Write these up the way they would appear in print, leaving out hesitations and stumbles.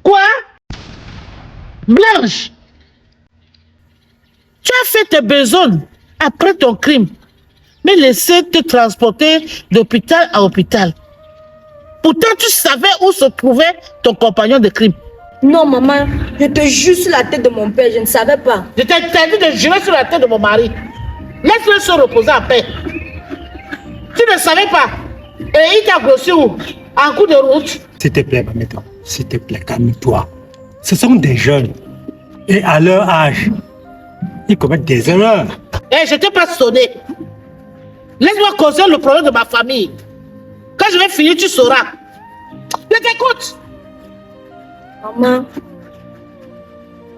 Quoi? Blanche, tu as fait tes besoins après ton crime, mais laissé te transporter d'hôpital à hôpital. Pourtant, tu savais où se trouvait ton compagnon de crime. Non, maman, je te jure sur la tête de mon père, je ne savais pas. Je t'ai interdit de jurer sur la tête de mon mari. Laisse-le se reposer en paix. Tu ne savais pas. Et il t'a grossi où? En coup de route. S'il te plaît, maman, s'il te plaît, calme-toi. Ce sont des jeunes. Et à leur âge, ils commettent des erreurs. Eh, je t'ai pas sonné. Laisse-moi causer le problème de ma famille. Quand je vais finir, tu sauras. Je t'écoute. Maman,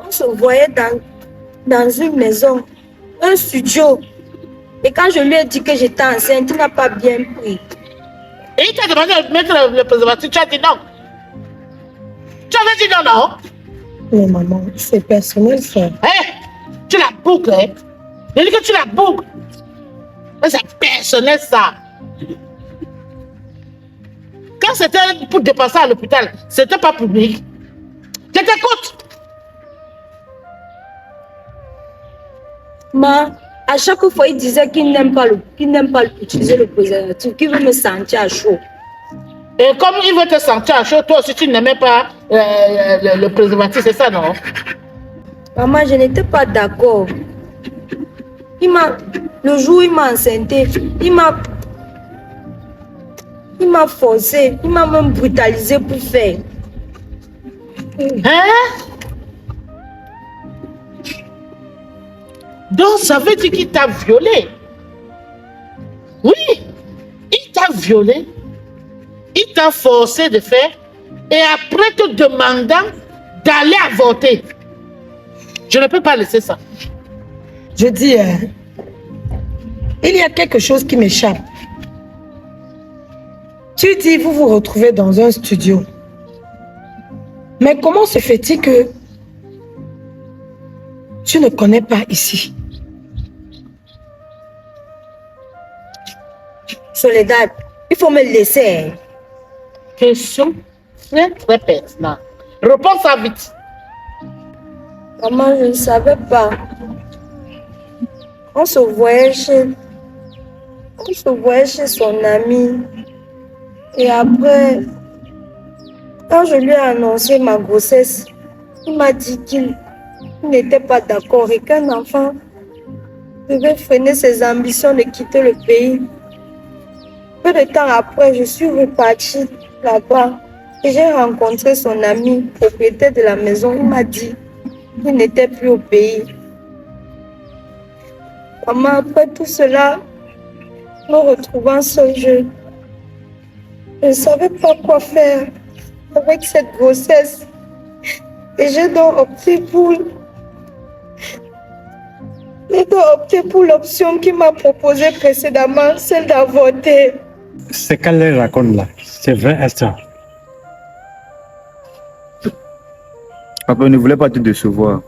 on se voyait dans une maison, un studio. Et quand je lui ai dit que j'étais enceinte, il n'a pas bien pris. Et il t'a demandé de mettre le préservatif, tu as dit non. Tu avais dit non, non? Mais maman, c'est personnel ça. Tu la boucles, hein? Je dis que tu la boucles. Mais c'est personnel ça. Quand c'était pour dépasser à l'hôpital, c'était pas public. Je t'écoute. Ma, à chaque fois, il disait qu'il n'aime pas utiliser le préservatif, qu'il veut me sentir à chaud. Et comme il veut te sentir à chaud, toi aussi tu n'aimais pas le préservatif, c'est ça, non? Maman, je n'étais pas d'accord. Le jour où il m'a enceinté, il m'a forcé, il m'a même brutalisé pour faire. Hein? Donc ça veut dire qu'il t'a violé. Oui, il t'a violé. Il t'a forcé de faire et après te demandant d'aller avorter. Je ne peux pas laisser ça. Je dis, il y a quelque chose qui m'échappe. Tu dis, vous vous retrouvez dans un studio. Mais comment se fait-il que tu ne connais pas ici? Soledad, il faut me laisser. Question très très pertinente. Réponds ça vite. Maman, je ne savais pas. On se voyait chez son ami. Et après, quand je lui ai annoncé ma grossesse, il m'a dit qu'il n'était pas d'accord et qu'un enfant devait freiner ses ambitions de quitter le pays. Peu de temps après, je suis repartie là-bas et j'ai rencontré son ami, propriétaire de la maison. Il m'a dit qu'il n'était plus au pays. Maman, après tout cela, me retrouvant seule, je ne savais pas quoi faire avec cette grossesse. Et j'ai donc opté pour l'option qu'il m'a proposée précédemment, celle d'avorter. Ce qu'elle raconte là, c'est vrai, Esther. Papa ne voulait pas te décevoir.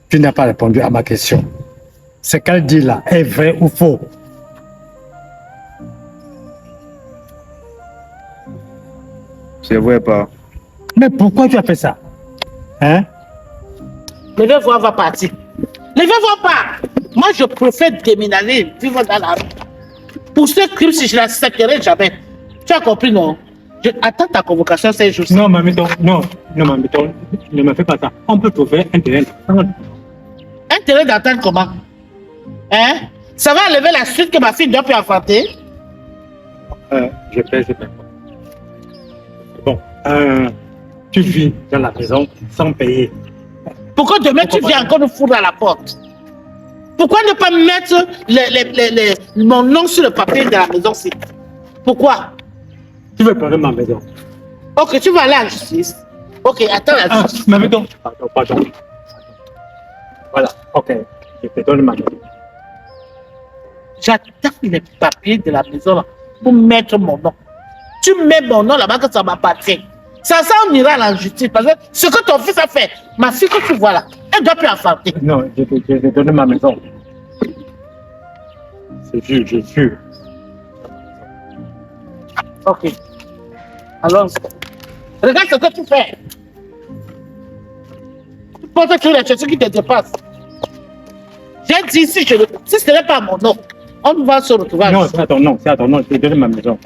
Tu n'as pas répondu à ma question. Ce qu'elle dit là est vrai ou faux? C'est vrai, pas. Mais pourquoi tu as fait ça? Hein? Le vieux voir va partir. Le vieux voir pas. Moi, je préfère déménager, vivre dans la rue. Pour ce crime, si je l'accepterai jamais. Tu as compris, non? Attends ta convocation ces jours-ci. Non, Maméton, non, Maméton, ne me fais pas ça. On peut trouver un terrain d'entente. Un terrain d'entente comment? Hein? Ça va enlever la suite que ma fille doit plus affronter? Je paie. Bon, tu vis dans la maison sans payer. Pourquoi demain tu viens encore nous foutre à la porte? Pourquoi ne pas mettre mon nom sur le papier de la maison-ci? Pourquoi? Tu veux prendre ma maison? Ok, tu vas aller à la justice. Ok, attends la justice. Maméton, pardon. Voilà, ok, je te donne ma maison. J'attends les papiers de la maison là pour mettre mon nom. Tu mets mon nom là-bas que ça m'appartient. Ça on ira à la justice parce que ce que ton fils a fait, ma fille que tu vois là, elle doit plus affronter. Non, je te donne ma maison. C'est sûr, je suis. Ok. Alors, regarde ce que tu fais. Porte-tu les choses qui te dépassent. J'ai dit, si ce n'est pas mon nom, on va se retrouver. Non, c'est à ton nom, je vais donner ma maison.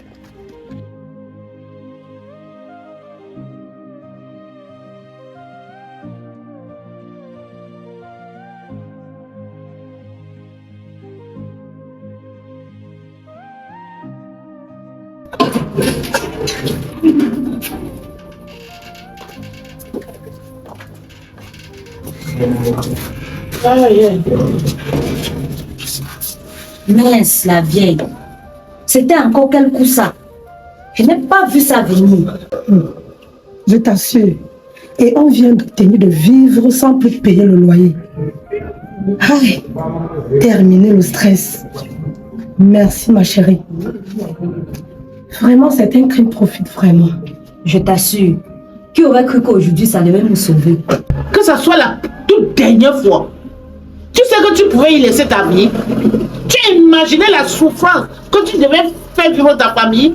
Mince, la vieille. C'était encore quel coup ça? Je n'ai pas vu ça venir. Je t'assure. Et on vient d'obtenir de vivre sans plus payer le loyer. Aïe, terminer le stress. Merci ma chérie. Vraiment, c'est un crime, profite vraiment. Je t'assure. Qui aurait cru qu'aujourd'hui ça devait nous sauver? Que ce soit la toute dernière fois. Tu sais que tu pouvais y laisser ta vie. Tu imaginais la souffrance que tu devais faire vivre ta famille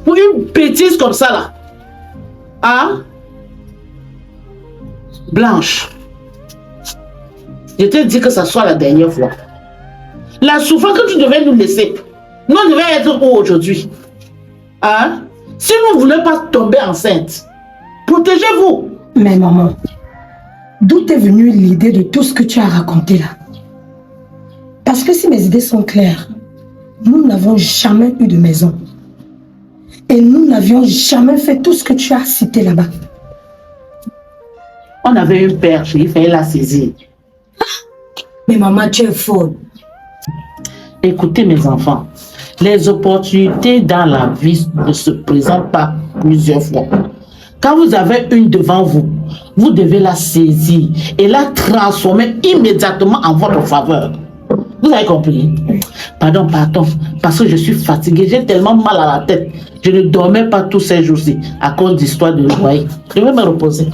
pour une bêtise comme ça là. Hein? Blanche, je te dis que ce soit la dernière fois. La souffrance que tu devais nous laisser, nous devait être où aujourd'hui? Hein? Si vous ne voulez pas tomber enceinte, protégez-vous. Mais maman, d'où est venue l'idée de tout ce que tu as raconté là? Parce que si mes idées sont claires, nous n'avons jamais eu de maison. Et nous n'avions jamais fait tout ce que tu as cité là-bas. On avait une perche, il fallait la saisir. Mais maman, tu es folle. Écoutez mes enfants, les opportunités dans la vie ne se présentent pas plusieurs fois. Quand vous avez une devant vous, vous devez la saisir et la transformer immédiatement en votre faveur. Vous avez compris? Pardon, parce que je suis fatiguée, j'ai tellement mal à la tête. Je ne dormais pas tous ces jours-ci à cause d'histoire de loyer. Je vais me reposer.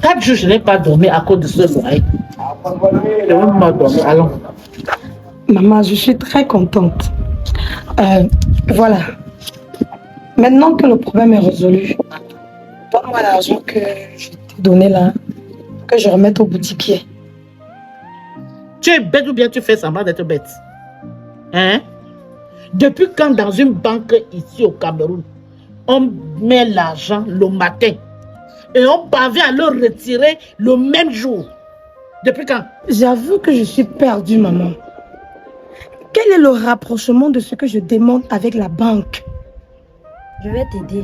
4 jours, je n'ai pas dormi à cause de ce loyer. Je vais me dormir, allons. Maman, je suis très contente. Voilà. Maintenant que le problème est résolu, donne-moi l'argent que je t'ai donné là, que je remette au boutiquier. Tu es bête ou bien tu fais semblant d'être bête? Hein? Depuis quand dans une banque ici au Cameroun, on met l'argent le matin et on parvient à le retirer le même jour? Depuis quand? J'avoue que je suis perdue, maman. Quel est le rapprochement de ce que je demande avec la banque? Je vais t'aider.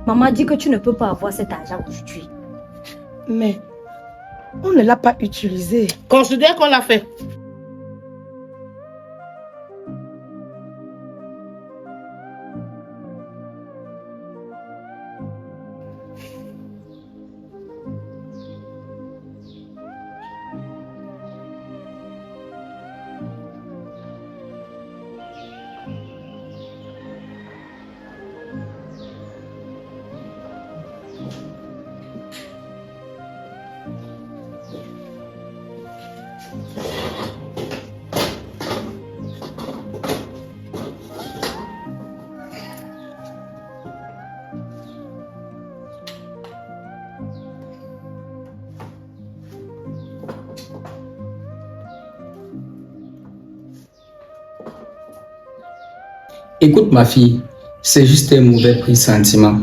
Maman dit que tu ne peux pas avoir cet argent aujourd'hui. Mais on ne l'a pas utilisé. Considère qu'on l'a fait. Écoute ma fille, c'est juste un mauvais pressentiment.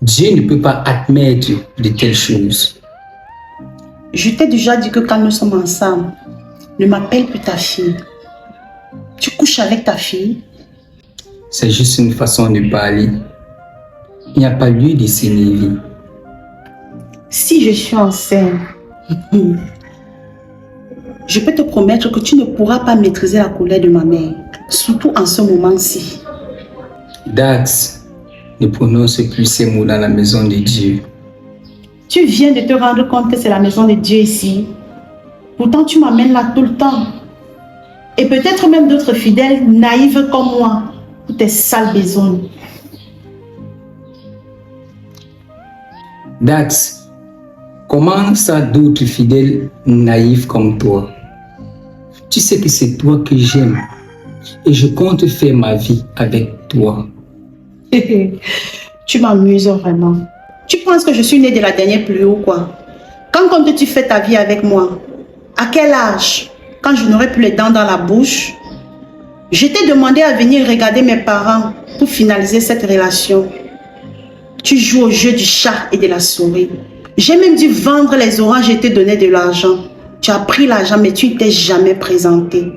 Dieu ne peut pas admettre de telles choses. Je t'ai déjà dit que quand nous sommes ensemble, ne m'appelle plus ta fille. Tu couches avec ta fille? C'est juste une façon de parler. Il n'y a pas lieu de s'énerver. Si je suis enceinte, je peux te promettre que tu ne pourras pas maîtriser la colère de ma mère, surtout en ce moment-ci. Dax, ne prononce plus ces mots dans la maison de Dieu. Tu viens de te rendre compte que c'est la maison de Dieu ici. Pourtant, tu m'amènes là tout le temps. Et peut-être même d'autres fidèles naïves comme moi, pour tes sales besognes. Dax, comment ça d'autres fidèles naïfs comme toi? Tu sais que c'est toi que j'aime et je compte faire ma vie avec toi. Tu m'amuses vraiment. Tu penses que je suis née de la dernière pluie ou quoi? Quand comptes-tu faire ta vie avec moi? À quel âge? Quand je n'aurai plus les dents dans la bouche? Je t'ai demandé à venir regarder mes parents pour finaliser cette relation. Tu joues au jeu du chat et de la souris. J'ai même dû vendre les oranges et te donner de l'argent. Tu as pris l'argent, mais tu ne t'es jamais présenté.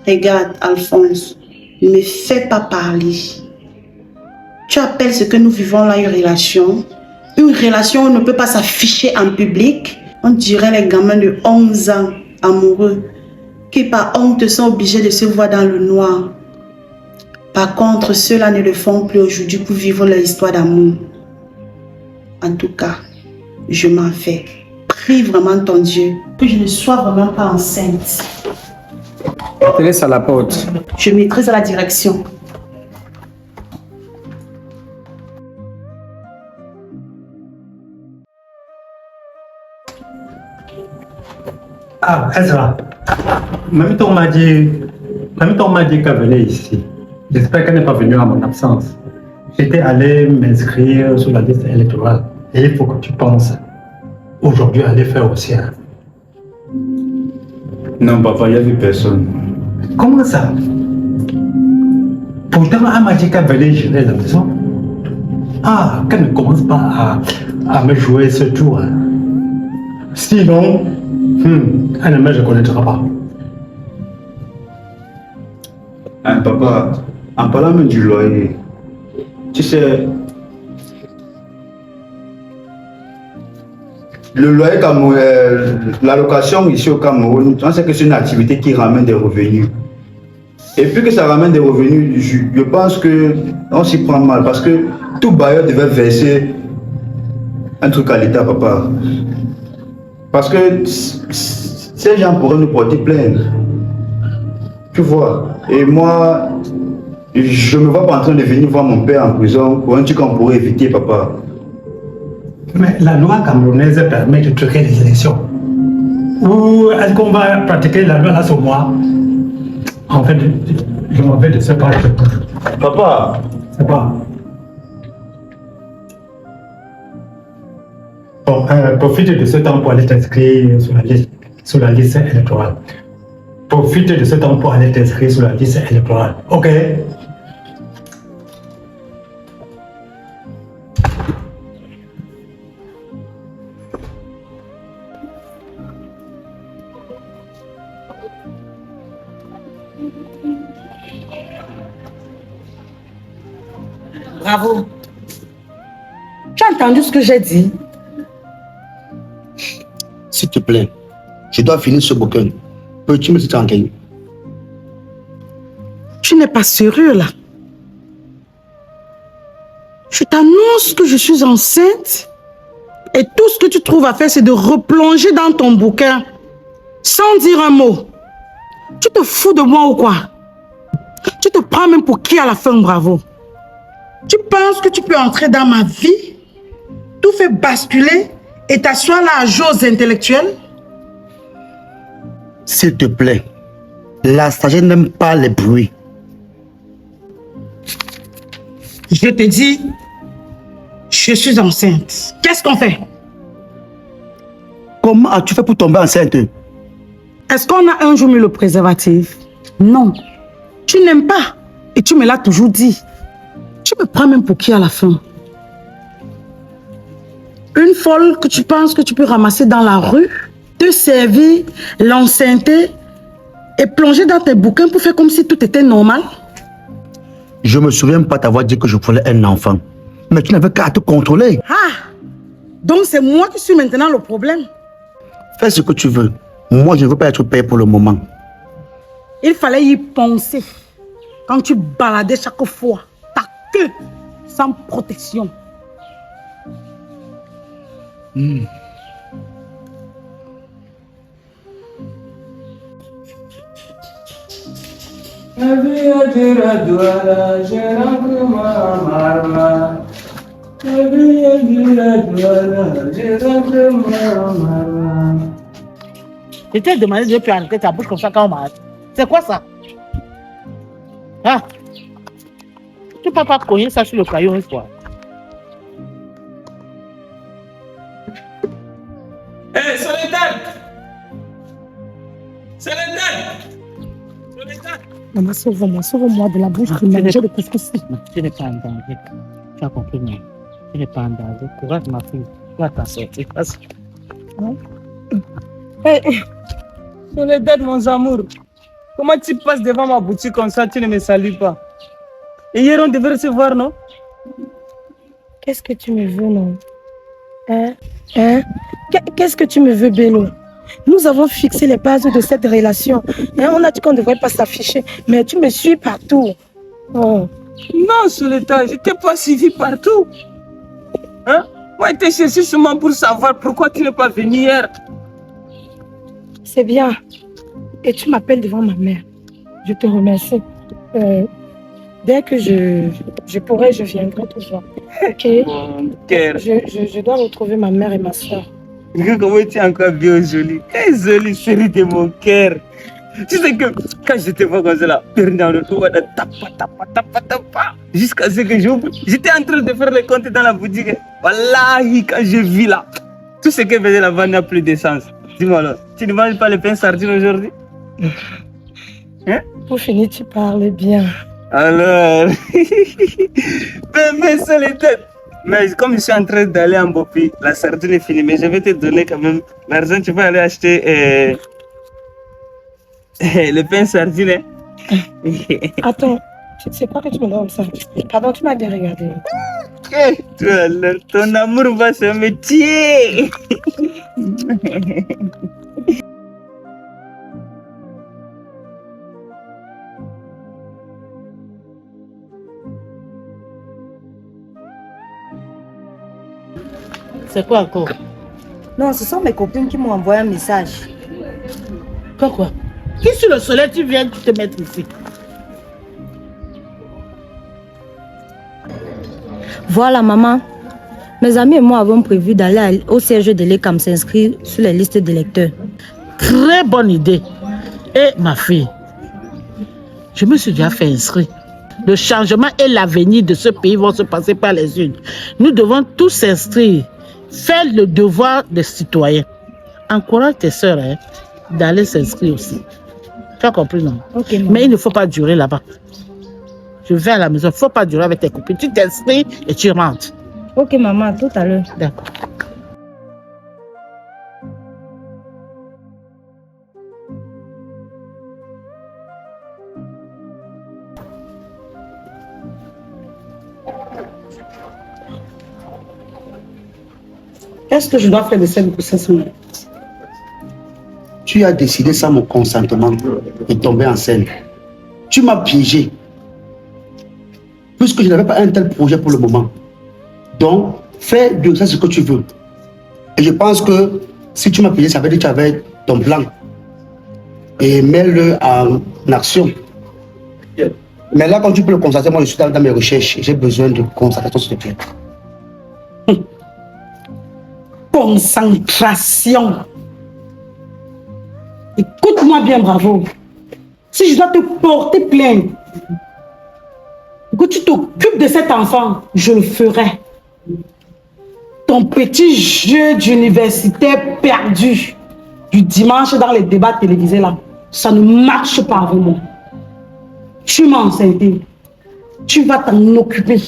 Regarde, Alphonse, ne me fais pas parler. Tu appelles ce que nous vivons là une relation? Une relation où on ne peut pas s'afficher en public? On dirait les gamins de 11 ans, amoureux, qui par honte sont obligés de se voir dans le noir. Par contre, ceux-là ne le font plus aujourd'hui pour vivre leur histoire d'amour. En tout cas, je m'en vais. Prie vraiment ton Dieu que je ne sois vraiment pas enceinte. Je te laisse à la porte. Je maîtrise la direction. Ah, Ezra, même ton m'a dit qu'elle venait ici. J'espère qu'elle n'est pas venue à mon absence. J'étais allé m'inscrire sur la liste électorale. Et il faut que tu penses aujourd'hui aller faire aussi. Hein. Non, papa, il n'y a vu personne. Comment ça? Pourtant, elle m'a dit qu'elle venait gérer la maison. Ah, qu'elle ne commence pas à me jouer ce tour. Hein. Sinon, elle ne me reconnaîtra pas. Hein, papa, en parlant même du loyer, tu sais, le loyer la location ici au Cameroun, on sait que c'est une activité qui ramène des revenus. Et puis que ça ramène des revenus, je pense qu'on s'y prend mal parce que tout bailleur devait verser un truc à l'État, papa. Parce que ces gens pourraient nous porter plainte. Tu vois. Et moi, je ne me vois pas en train de venir voir mon père en prison pour un truc qu'on pourrait éviter, papa. Mais la loi camerounaise permet de truquer les élections. Ou est-ce qu'on va pratiquer la loi là sur moi? En fait, je m'en vais de ce pas. Papa, C'est pas. Bon, profite de ce temps pour aller t'inscrire sur la liste électorale. Profite de ce temps pour aller t'inscrire sur la liste électorale. Ok? Bravo. Tu as entendu ce que j'ai dit? S'il te plaît, je dois finir ce bouquin. Peux-tu me dire en quel? Tu n'es pas sérieux là. Je t'annonce que je suis enceinte et tout ce que tu trouves à faire, c'est de replonger dans ton bouquin sans dire un mot. Tu te fous de moi ou quoi? Tu te prends même pour qui à la fin, Bravo? Tu penses que tu peux entrer dans ma vie, tout faire basculer et t'asseoir là à jauge intellectuelle? S'il te plaît, la sagesse n'aime pas les bruits. Je te dis, je suis enceinte. Qu'est-ce qu'on fait? Comment as-tu fait pour tomber enceinte? Est-ce qu'on a un jour mis le préservatif? Non. Tu n'aimes pas et tu me l'as toujours dit. Tu me prends même pour qui à la fin? Une folle que tu penses que tu peux ramasser dans la rue, te servir, l'enceinter et plonger dans tes bouquins pour faire comme si tout était normal? Je me souviens pas t'avoir dit que je voulais un enfant. Mais tu n'avais qu'à te contrôler. Ah! Donc c'est moi qui suis maintenant le problème? Fais ce que tu veux. Moi, je ne veux pas être père pour le moment. Il fallait y penser quand tu baladais chaque fois ta queue sans protection. Je t'ai demandé de ne plus arrêter ta bouche comme ça quand on m'a... C'est quoi ça? Ah! Tu ne peux pas cogner ça sur le crayon une fois. Maman, sauve-moi de la bouche qui mangeait le couscous. Tu n'es pas en danger. Tu as compris, non? Tu n'es pas en danger. Courage, ma fille. Tu vas t'en sortir. Hey, Soledad, mon amour, comment tu passes devant ma boutique comme ça, tu ne me salues pas? Et hier, on devait recevoir, non? Qu'est-ce que tu me veux, non? Qu'est-ce que tu me veux, Bello? Nous avons fixé les bases de cette relation. On a dit qu'on ne devrait pas s'afficher, mais tu me suis partout. Oh. Non, Soledad, je ne t'ai pas suivi partout. Hein? Moi, je t'ai cherché seulement pour savoir pourquoi tu n'es pas venu hier. C'est bien. Et tu m'appelles devant ma mère. Je te remercie. Dès que je pourrai, je viendrai te voir. Ok? Mon cœur. Je dois retrouver ma mère et ma soeur. Regarde comment tu es encore bien jolie. Quelle jolie série de mon cœur. Tu sais que quand je te vois comme ça là, jusqu'à ce que j'ouvre, j'étais en train de faire les comptes dans la boutique. Wallahi, quand je vis là, tout ce que faisait la vanne n'a plus de sens. Dis-moi alors, tu ne manges pas les pains sardines aujourd'hui? Hein? Pour finir, tu parles bien. Alors, mais c'est les têtes. Mais comme je suis en train d'aller en Bopi, la sardine est finie, mais je vais te donner quand même l'argent, tu vas aller acheter le pain sardine. Attends, c'est pas que tu me donnes ça. Pardon, tu m'as bien regardé. Toi, alors, ton amour va se métier. C'est quoi encore? Non, ce sont mes copines qui m'ont envoyé un message. Quoi? Qui sur le soleil tu viens te mettre ici? Voilà, maman. Mes amis et moi avons prévu d'aller au siège de l'ECAM s'inscrire sur les listes d'électeurs. Très bonne idée. Et ma fille, je me suis déjà fait inscrire. Le changement et l'avenir de ce pays vont se passer par les unes. Nous devons tous s'inscrire. Faire le devoir des citoyens. Encourage tes soeurs d'aller s'inscrire aussi. Tu as compris, non? Okay, mais il ne faut pas durer là-bas. Je vais à la maison, il ne faut pas durer avec tes copines. Tu t'inscris et tu rentres. Ok, maman, tout à l'heure. D'accord. Qu'est-ce que je dois faire de cette grossesse? Tu as décidé sans mon consentement de tomber enceinte. Tu m'as piégé. Puisque je n'avais pas un tel projet pour le moment. Donc, fais de ça ce que tu veux. Et je pense que si tu m'as piégé, ça veut dire que tu avais ton plan. Et mets-le en action. Mais là, quand tu peux le constater, moi je suis dans mes recherches. J'ai besoin de constatation s'il te plaît. Concentration. Écoute-moi bien, bravo. Si je dois te porter plainte, que tu t'occupes de cet enfant, je le ferai. Ton petit jeu d'universitaire perdu du dimanche dans les débats télévisés là, ça ne marche pas avec moi. Tu m'as enceinté. Tu vas t'en occuper.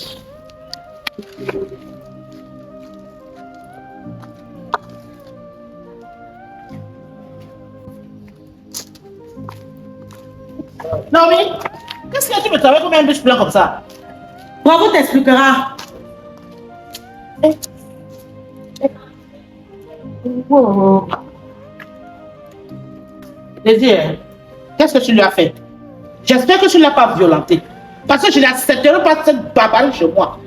Non, mais qu'est-ce que tu me travailles comme un bûche blanc comme ça? Bravo t'expliquera. Wow. Désir, qu'est-ce que tu lui as fait? J'espère que tu ne l'as pas violenté. Parce que je n'accepterai pas cette barbarie chez moi.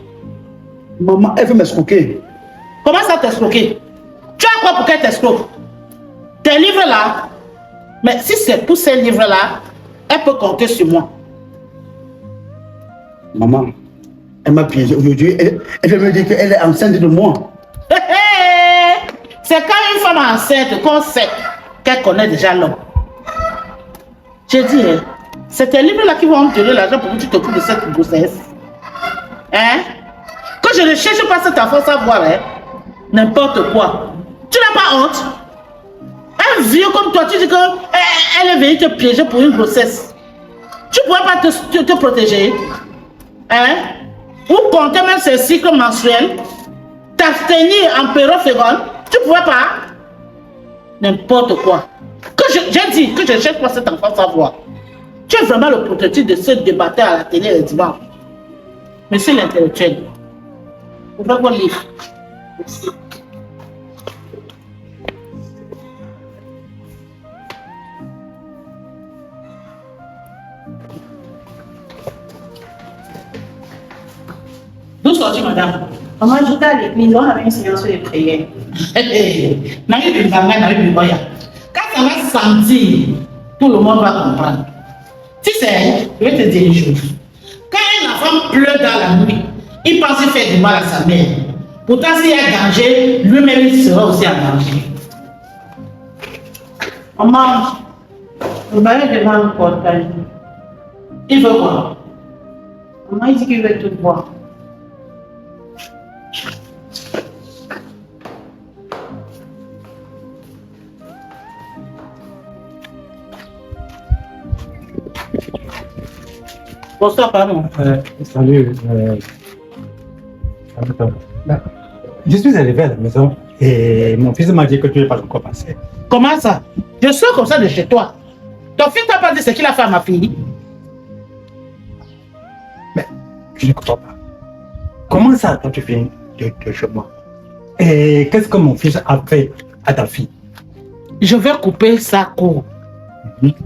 Maman, elle veut m'escroquer. Comment ça t'escroquer? Tu as quoi pour qu'elle t'escroque? Tes livres là? Mais si c'est pour ces livres là, elle peut compter sur moi. Maman, elle m'a piégé aujourd'hui. Elle veut me dire qu'elle est enceinte de moi. C'est quand une femme enceinte qu'on sait qu'elle connaît déjà l'homme. J'ai dit, c'est tes livres-là qui vont me donner l'argent pour que tu t'occupes de cette grossesse. Hein? Que je ne cherche pas cet enfant sans voir, n'importe quoi. Tu n'as pas honte? Un vieux comme toi, tu dis qu'elle est venue te piéger pour une grossesse. Tu ne pourrais pas te protéger? Hein? Ou compter même ces cycles mensuels? T'abstenir en période féconde? Tu ne pourrais pas? N'importe quoi. J'ai dit que je cherche pas cet enfant sans voir. Tu es vraiment le prototype de ce débatteur à la télé le dimanche. Monsieur l'intellectuel, ouvrez vos livres. Merci. D'où sortis, madame? Maman, j'étais à l'église, on avait une séance de prière. Quand ça va sentir, tout le monde va comprendre. Tu sais, je vais te dire une chose. Quand un enfant pleure dans la nuit, il pense qu'il fait du mal à sa mère. Pourtant, s'il y a danger, lui-même il sera aussi en danger. Maman, le mari devant le portail. Il veut quoi? Maman, il dit qu'il veut tout voir. Bonsoir, pardon. Salut. Attends. Je suis arrivé à la maison et mon fils m'a dit que tu n'es pas encore passé. Comment ça? Je suis comme ça de chez toi. Ton fils t'a pas dit ce qu'il a fait à ma fille? Mais je ne comprends pas. Comment ça, quand tu viens de chez moi? Et qu'est-ce que mon fils a fait à ta fille? Je vais couper sa cour.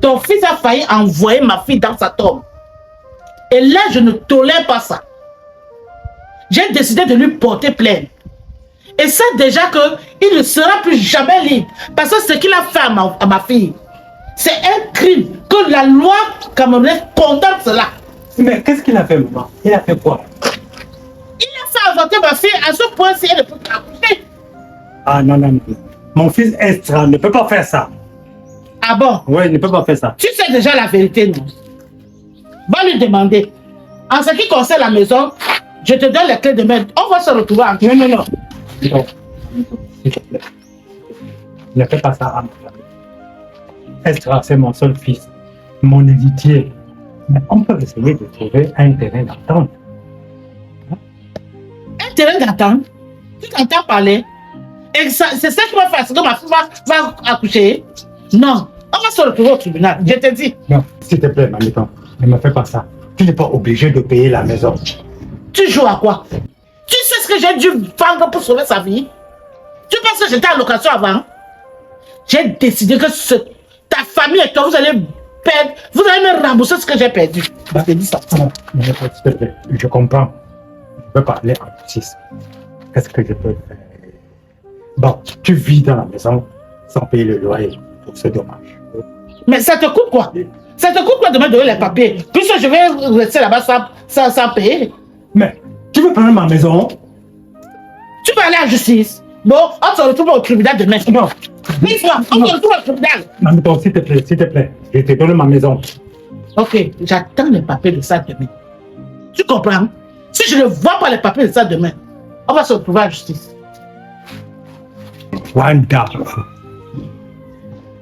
Ton fils a failli envoyer ma fille dans sa tombe. Et là, je ne tolère pas ça. J'ai décidé de lui porter plainte. Et c'est déjà qu'il ne sera plus jamais libre. Parce que ce qu'il a fait à ma fille, c'est un crime que la loi camerounaise condamne cela. Mais qu'est-ce qu'il a fait, maman? Il a fait quoi? Il a fait avorter ma fille à ce point si elle ne peut pas accoucher. Ah non, non, non. Mon fils Estra ne peut pas faire ça. Ah bon? Oui, il ne peut pas faire ça. Tu sais déjà la vérité, non? Va lui demander. En ce qui concerne la maison, je te donne les clés de main. On va se retrouver en... Non, non, non. Non. S'il te plaît. Ne fais pas ça à ma famille. Estra, c'est mon seul fils, mon héritier. Mais on peut essayer de trouver un terrain d'entente. Un terrain d'entente? Tu t'entends parler? Et c'est ça qui va faire, c'est que ma fille va accoucher? Non. On va se retrouver au tribunal, je te dis. Non, s'il te plaît, Mamito, ne me fais pas ça. Tu n'es pas obligé de payer la maison. Tu joues à quoi? Tu sais ce que j'ai dû vendre pour sauver sa vie? Tu penses que j'étais en location avant? J'ai décidé que ta famille et toi, vous allez perdre, vous allez me rembourser ce que j'ai perdu. Je te dis ça. Non, s'il te plaît, je comprends. Je peux parler en justice. Qu'est-ce que je peux faire? Bon, tu vis dans la maison sans payer le loyer. C'est dommage. Mais ça te coûte quoi? Ça te coûte quoi de me donner les papiers? Puisque je vais rester là-bas sans payer. Mais tu veux prendre ma maison? Tu vas aller en justice. Bon, on se retrouve au tribunal demain. Non. On se retrouve au tribunal. Mamito, s'il te plaît, je te donne ma maison. Ok, j'attends les papiers de ça demain. Tu comprends? Si je ne vois pas les papiers de ça demain, on va se retrouver en justice. Wonderful.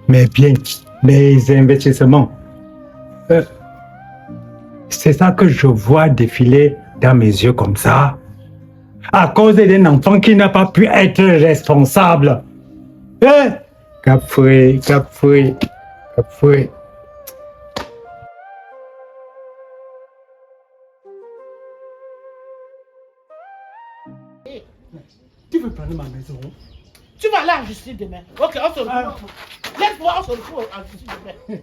Mais bien, les investissements, c'est ça que je vois défiler dans mes yeux comme ça, à cause d'un enfant qui n'a pas pu être responsable. Capoué. Tu veux prendre ma maison? Tu vas aller en justice demain. Ok, on se retrouve. Laisse-moi, on se retrouve en justice demain.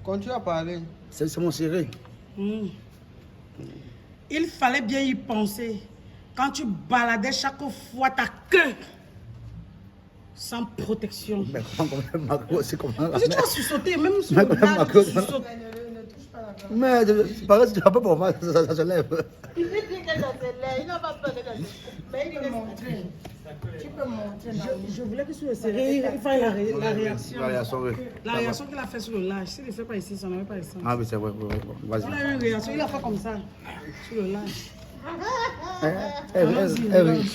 Continue à parler. C'est mon chéri. Il fallait bien y penser. Quand tu baladais chaque fois ta queue sans protection. Mais comment Marco, c'est comment Parce que tu vas sursauter, même sur Mais le comment blague, Marco, tu sursautes. Mais c'est pareil, tu n'as pas pour moi, ça se lève. Il dit que ça se lève, il n'a pas peur de ça. Mais il peut montrer. Tu peux montrer. Je voulais que sur le serré, il fasse la réaction. La réaction, oui. La réaction qu'il a fait sur le lâche. S'il ne le fait pas ici, ça n'avait pas ici. Ah oui, c'est vrai, vas-y. Il a eu une réaction, il a fait comme ça, sur le lâche. Oui.